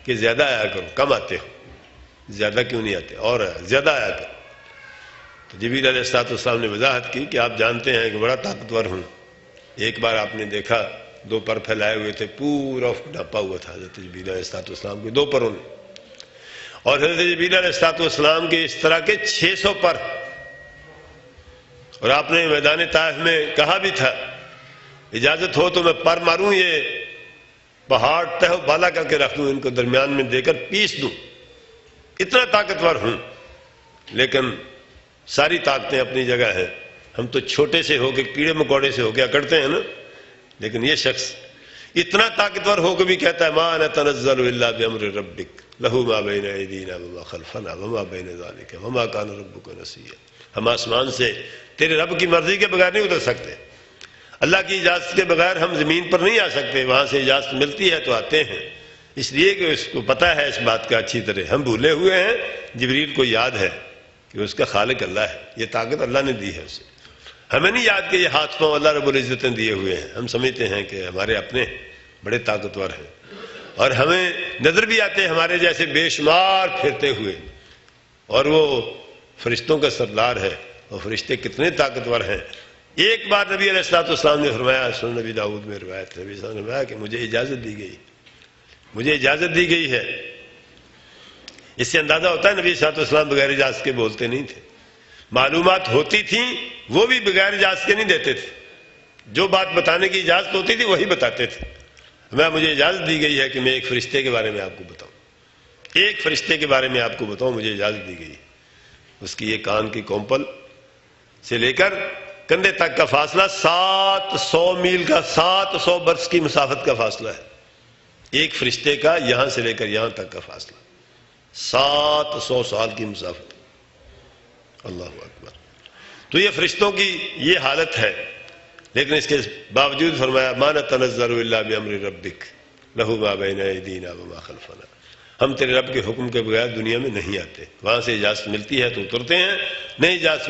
کہ زیادہ آیا کرو، کم آتے ہو، زیادہ کیوں نہیں آتے، اور زیادہ آیا کرو۔ تو جبریل علیہ السلام نے وضاحت کی کہ آپ جانتے ہیں کہ بڑا طاقتور ہوں۔ ایک بار آپ نے دیکھا 2 پر پھیلائے ہوئے تھے، پورا ڈھپا ہوا تھا حضرت جبریل علیہ السلام کے 2 پروں نے، اور حضرت جبریل علیہ السلام کے اس طرح کے 600 پر، اور آپ نے میدان طائف میں کہا بھی تھا اجازت ہو تو میں پر ماروں، یہ پہاڑ تہ و بالا کر کے رکھ دوں، ان کو درمیان میں دے کر پیس دوں، اتنا طاقتور ہوں۔ لیکن ساری طاقتیں اپنی جگہ ہیں، ہم تو چھوٹے سے ہو کے کیڑے مکوڑے سے ہو کے اکڑتے ہیں نا، لیکن یہ شخص اتنا طاقتور ہو کے بھی کہتا ہے ما نتنزل الا بامر ربک لہ ما بین ایدینا وما خلفنا وما بین ذلک وما کان ربک نسیا۔ ہم آسمان سے تیرے رب کی مرضی کے بغیر نہیں اتر سکتے، اللہ کی اجازت کے بغیر ہم زمین پر نہیں آ سکتے، وہاں سے اجازت ملتی ہے تو آتے ہیں، اس لیے کہ اس کو پتہ ہے اس بات کا اچھی طرح، ہم بھولے ہوئے ہیں، جبریل کو یاد ہے کہ اس کا خالق اللہ ہے، یہ طاقت اللہ نے دی ہے اسے، ہمیں نہیں یاد کہ یہ ہاتھ پاؤں اللہ رب العزت نے دیے ہوئے ہیں، ہم سمجھتے ہیں کہ ہمارے اپنے بڑے طاقتور ہیں، اور ہمیں نظر بھی آتے ہیں ہمارے جیسے بے شمار پھرتے ہوئے، اور وہ فرشتوں کا سردار ہے، اور فرشتے کتنے طاقتور ہیں۔ ایک بار نبی علیہ السلام نے فرمایا، سنن نبی داؤد میں روایت ہے، نبی صلی اللہ علیہ وسلم نے فرمایا کہ مجھے اجازت دی گئی، مجھے اجازت دی گئی ہے۔ اس سے اندازہ ہوتا ہے نبی صلی اللہ علیہ وسلم بغیر اجازت کے بولتے نہیں تھے، معلومات ہوتی تھیں وہ بھی بغیر اجازت کے نہیں دیتے تھے، جو بات بتانے کی اجازت ہوتی تھی وہی بتاتے تھے۔ مجھے اجازت دی گئی ہے کہ میں ایک فرشتے کے بارے میں آپ کو بتاؤں، ایک فرشتے کے بارے میں آپ کو بتاؤں، مجھے اجازت دی گئی ہے۔ اس کی یہ کان کی کومپل سے لے کر کندھے تک کا فاصلہ 700 میل کا، 700 برس کی مسافت کا فاصلہ ہے، ایک فرشتے کا یہاں سے لے کر یہاں تک کا فاصلہ 700 سال کی مسافت، اللہ اکبر۔ تو یہ فرشتوں کی یہ حالت ہے، لیکن اس کے باوجود فرمایا ما نتنزل الا بامر ربک لہ ما بین ایدینا وما خلفنا، ہم تیرے رب کے حکم کے بغیر دنیا میں نہیں آتے، وہاں سے اجازت ملتی ہے تو اترتے ہیں، نہیں اجازت